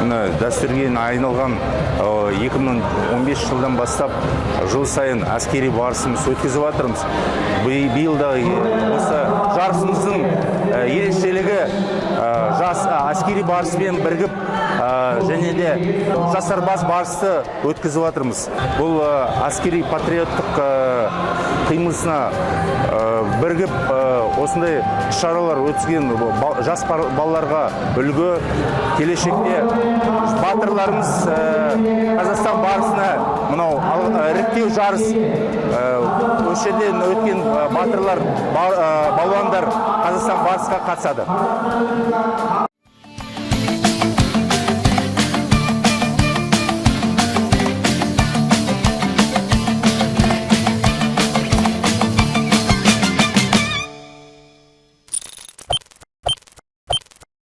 дәстүрге айналған 2015 жылдан бастап жыл сайын әскери барысымыз өткізіп жатырмыз. Биыл да осы жарысымыздың ерекшелігі жас әскери барыспен бірігіп және де жасарбас барысты өткізіп жатырмыз. Бұл әскери патриоттық қимылысына бірігіп осындай шаралар өткізген жас балаларға үлгі, келешекте батырларымыз Қазақстан барысына мынау іріктеу жарыс осы жерден өткен батырлар, балуандар Қазақстан барысқа қатысады.